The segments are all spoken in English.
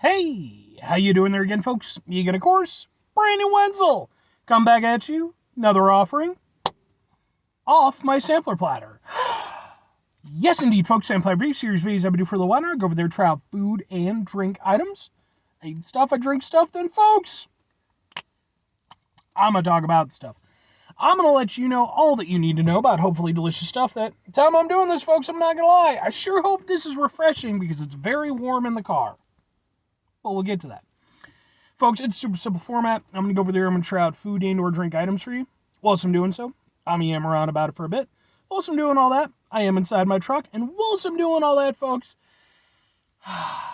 Hey, how you doing there again, folks? Egan, of course, Brandon Wenzel. Come back at you, another offering off my sampler platter. Yes, indeed, folks, sampler every series videos I've been doing for a little while now. I go over there, try out food and drink items. I eat stuff, I drink stuff, then, folks, I'm going to talk about stuff. I'm going to let you know all that you need to know about hopefully delicious stuff. That time I'm doing this, folks, I'm not going to lie. I sure hope this is refreshing because it's very warm in the car. But we'll get to that. Folks, it's super simple format. I'm going to go over there. I'm going to try out food and or drink items for you. Whilst I'm doing so, I'm yammering around about it for a bit. Whilst I'm doing all that, I am inside my truck. And whilst I'm doing all that, folks, I'm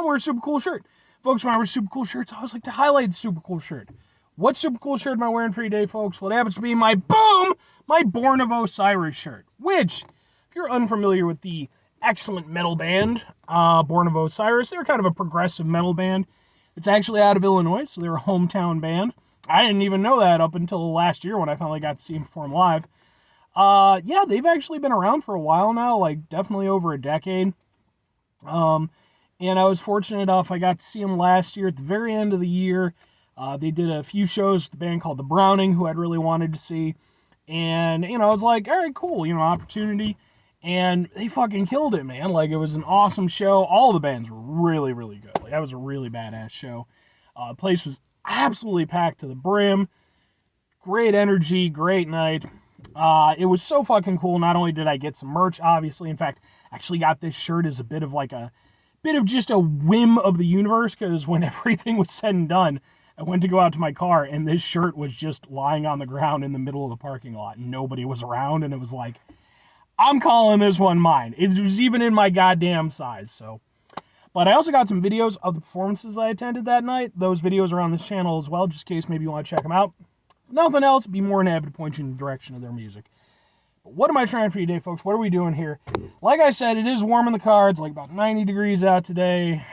wearing a super cool shirt. Folks, when I wear super cool shirts, I always like to highlight the super cool shirt. What super cool shirt am I wearing for you today, folks? Well, it happens to be my Born of Osiris shirt. Which, if you're unfamiliar with the excellent metal band, Born of Osiris, they're kind of a progressive metal band. It's actually out of Illinois, so they're a hometown band. I didn't even know that up until last year when I finally got to see them perform live. Yeah, they've actually been around for a while now, like definitely over a decade. And I was fortunate enough, I got to see them last year at the very end of the year. They did a few shows with a band called The Browning, who I'd really wanted to see. And, I was like, all right, cool, opportunity. And they fucking killed it, man. Like, it was an awesome show. All the bands were really, really good. Like, that was a really badass show. The place was absolutely packed to the brim. Great energy, great night. It was so fucking cool. Not only did I get some merch, obviously. In fact, I actually got this shirt as a bit of just a whim of the universe, because when everything was said and done, I went to go out to my car, and this shirt was just lying on the ground in the middle of the parking lot. Nobody was around, and it was like, I'm calling this one mine. It was even in my goddamn size, so. But I also got some videos of the performances I attended that night. Those videos are on this channel as well, just in case maybe you want to check them out. If nothing else, be more than happy to point you in the direction of their music. But what am I trying for you today, folks? What are we doing here? Like I said, it is warm in the car. It's like about 90 degrees out today.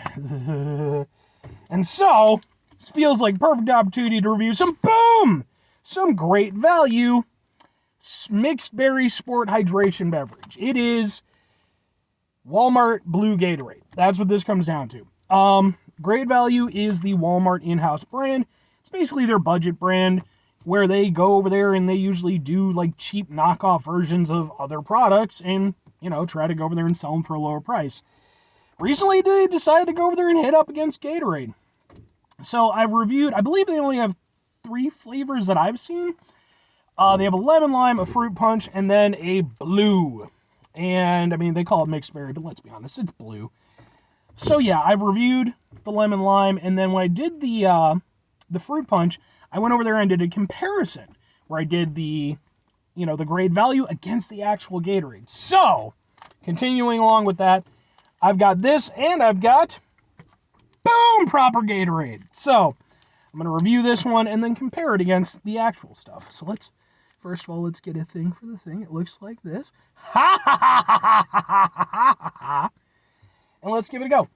And so, this feels like perfect opportunity to review some great value mixed berry sport hydration beverage. It is Walmart Blue Gatorade. That's what this comes down to. Great Value is the Walmart in-house brand. It's basically their budget brand, where they go over there and they usually do like cheap knockoff versions of other products and, try to go over there and sell them for a lower price. Recently, they decided to go over there and hit up against Gatorade. So I've reviewed, I believe they only have 3 flavors that I've seen. They have a lemon lime, a fruit punch, and then a blue. And, they call it mixed berry, but let's be honest, it's blue. So, yeah, I've reviewed the lemon lime, and then when I did the fruit punch, I went over there and did a comparison, where I did the Great Value against the actual Gatorade. So, continuing along with that, I've got this, and I've got, proper Gatorade. So, I'm going to review this one, and then compare it against the actual stuff. So, first of all, let's get a thing for the thing. It looks like this. Ha ha ha ha ha ha ha ha. And let's give it a go.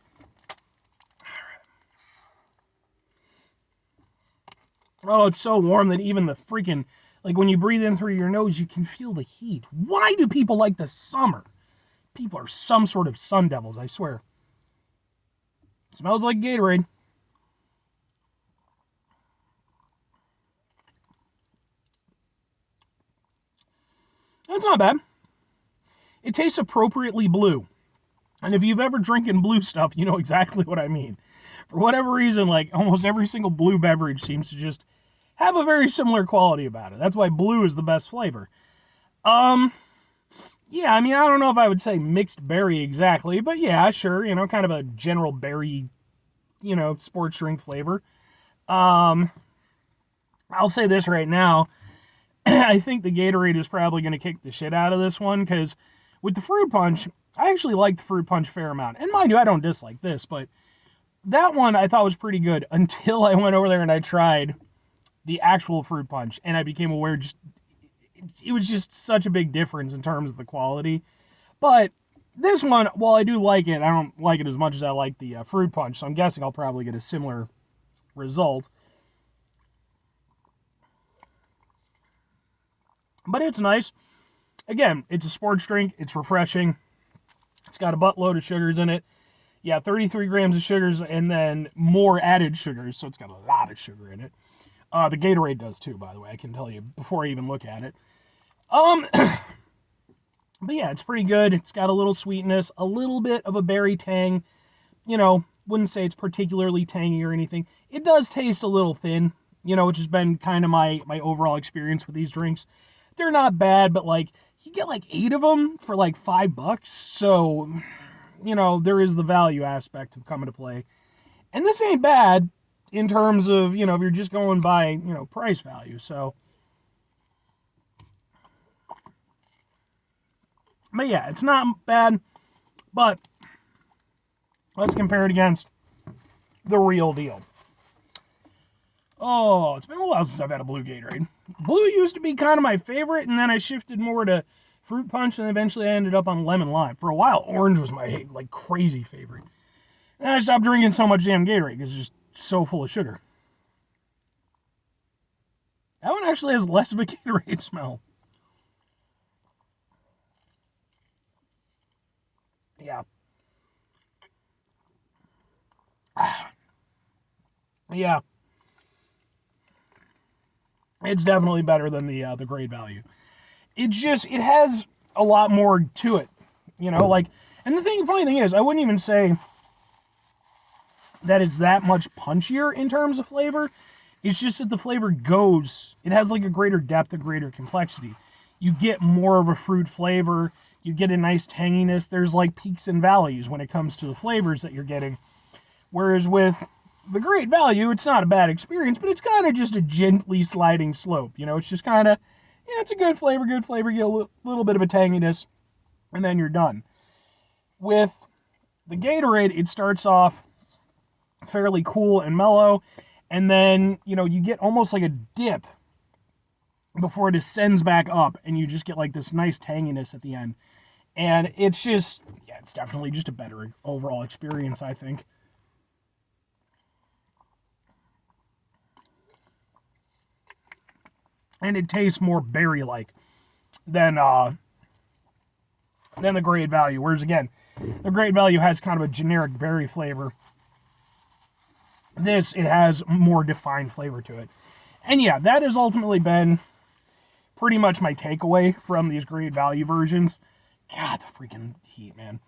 Oh, it's so warm that even the freaking, like when you breathe in through your nose, you can feel the heat. Why do people like the summer? People are some sort of sun devils, I swear. It smells like Gatorade. That's not bad. It tastes appropriately blue. And if you've ever drinking blue stuff, you know exactly what I mean. For whatever reason, like almost every single blue beverage seems to just have a very similar quality about it. That's why blue is the best flavor. Yeah, I don't know if I would say mixed berry exactly, but yeah, sure, kind of a general berry, sports drink flavor. I'll say this right now. I think the Gatorade is probably going to kick the shit out of this one, because with the fruit punch, I actually like the fruit punch a fair amount. And mind you, I don't dislike this, but that one I thought was pretty good until I went over there and I tried the actual fruit punch, and I became aware it was just such a big difference in terms of the quality. But this one, while I do like it, I don't like it as much as I like the fruit punch, so I'm guessing I'll probably get a similar result. But it's nice. Again, it's a sports drink. It's refreshing. It's got a buttload of sugars in it. Yeah, 33 grams of sugars and then more added sugars, so it's got a lot of sugar in it. The Gatorade does too, by the way, I can tell you before I even look at it. But yeah, it's pretty good. It's got a little sweetness, a little bit of a berry tang. Wouldn't say it's particularly tangy or anything. It does taste a little thin, which has been kind of my overall experience with these drinks. They're not bad, but like you get like 8 of them for like $5, so there is the value aspect of coming to play. And this ain't bad in terms of, if you're just going by, price value. So, but yeah, it's not bad, but let's compare it against the real deal. Oh, it's been a while since I've had a blue Gatorade. Blue used to be kind of my favorite, and then I shifted more to fruit punch, and eventually I ended up on lemon lime. For a while, orange was my like crazy favorite. And I stopped drinking so much damn Gatorade because it's just so full of sugar. That one actually has less of a Gatorade smell. Yeah. Yeah. It's definitely better than the great value. It has a lot more to it, and the funny thing is, I wouldn't even say that it's that much punchier in terms of flavor. It's just that the flavor it has like a greater depth, a greater complexity. You get more of a fruit flavor, you get a nice tanginess. There's like peaks and valleys when it comes to the flavors that you're getting. Whereas with the great value, it's not a bad experience, but it's kind of just a gently sliding slope. It's just kind of, it's a good flavor, you get a little bit of a tanginess, and then you're done. With the Gatorade, it starts off fairly cool and mellow, and then, you get almost like a dip before it ascends back up, and you just get like this nice tanginess at the end. And it's just, it's definitely just a better overall experience, I think. And it tastes more berry-like than the great value. Whereas again, the great value has kind of a generic berry flavor. It has more defined flavor to it. And yeah, that has ultimately been pretty much my takeaway from these great value versions. God, the freaking heat, man.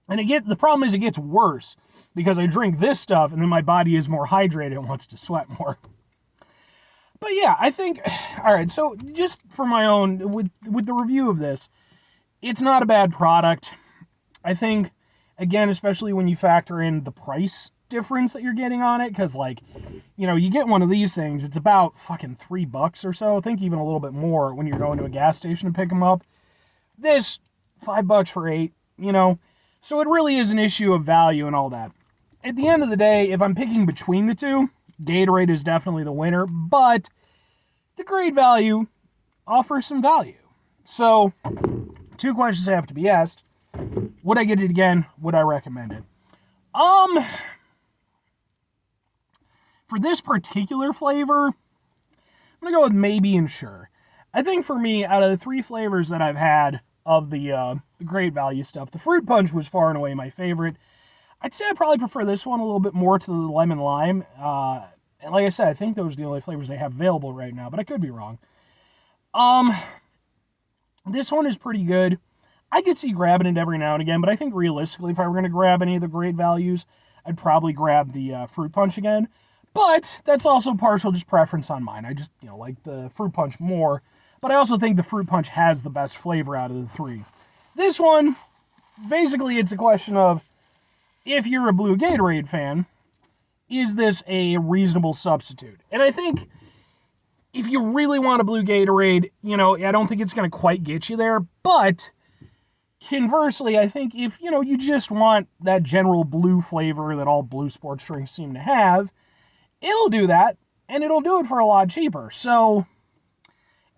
And the problem is it gets worse because I drink this stuff and then my body is more hydrated and wants to sweat more. But yeah, I think, all right, so just for my own, with the review of this, it's not a bad product. I think, again, especially when you factor in the price difference that you're getting on it, because like, you get one of these things, it's about fucking $3 or so. I think even a little bit more when you're going to a gas station to pick them up. This, $5 for 8, so it really is an issue of value and all that. At the end of the day, if I'm picking between the two, Gatorade is definitely the winner, but the great value offers some value. So, 2 questions have to be asked. Would I get it again? Would I recommend it? For this particular flavor, I'm going to go with maybe and sure. I think for me, out of the 3 flavors that I've had of the great value stuff, the fruit punch was far and away my favorite. I'd say I probably prefer this one a little bit more to the lemon lime. And like I said, I think those are the only flavors they have available right now, but I could be wrong. This one is pretty good. I could see grabbing it every now and again, but I think realistically, if I were going to grab any of the great values, I'd probably grab the fruit punch again. But that's also partial just preference on mine. I just, like the fruit punch more. But I also think the fruit punch has the best flavor out of the 3. This one, basically it's a question of, if you're a blue Gatorade fan, is this a reasonable substitute? And I think if you really want a blue Gatorade, I don't think it's going to quite get you there. But conversely, I think if, you just want that general blue flavor that all blue sports drinks seem to have, it'll do that, and it'll do it for a lot cheaper. So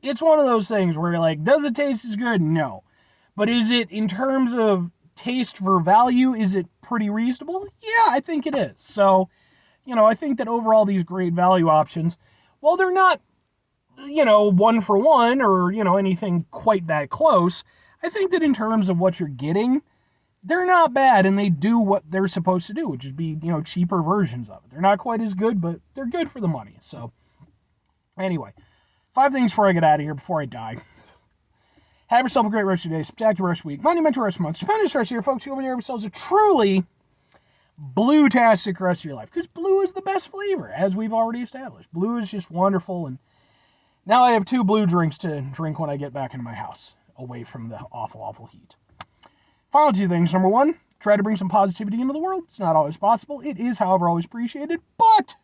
it's one of those things where you're like, does it taste as good? No. But is it, in terms of taste for value, is it pretty reasonable? Yeah, I think it is. So, I think that overall these great value options, while they're not, 1 for 1 or, anything quite that close, I think that in terms of what you're getting, they're not bad, and they do what they're supposed to do, which is be, cheaper versions of it. They're not quite as good, but they're good for the money. So, anyway, 5 things before I get out of here, before I die. Have yourself a great rest of your day, spectacular rest of your week, monumental rest of your month, stupendous rest of your folks. You over there, have yourselves a truly blue-tastic rest of your life, because blue is the best flavor, as we've already established. Blue is just wonderful, and now I have 2 blue drinks to drink when I get back into my house, away from the awful, awful heat. Final 2 things. Number 1, try to bring some positivity into the world. It's not always possible. It is, however, always appreciated. But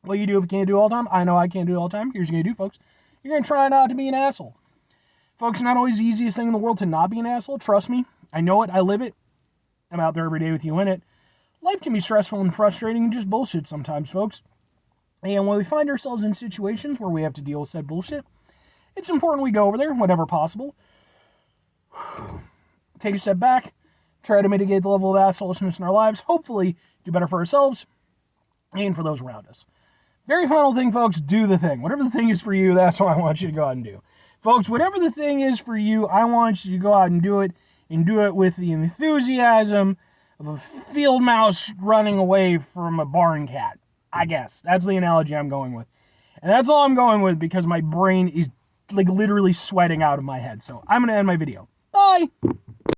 what you do if you can't do it all the time, I know I can't do it all the time. Here's what you're going to do, folks. You're going to try not to be an asshole. Folks, it's not always the easiest thing in the world to not be an asshole. Trust me. I know it. I live it. I'm out there every day with you in it. Life can be stressful and frustrating and just bullshit sometimes, folks. And when we find ourselves in situations where we have to deal with said bullshit, it's important we go over there, whenever possible. Take a step back, try to mitigate the level of assholishness in our lives, hopefully do better for ourselves and for those around us. Very final thing, folks, do the thing. Whatever the thing is for you, that's what I want you to go out and do. Folks, whatever the thing is for you, I want you to go out and do it with the enthusiasm of a field mouse running away from a barn cat. I guess. That's the analogy I'm going with. And that's all I'm going with because my brain is like literally sweating out of my head. So I'm going to end my video. Bye!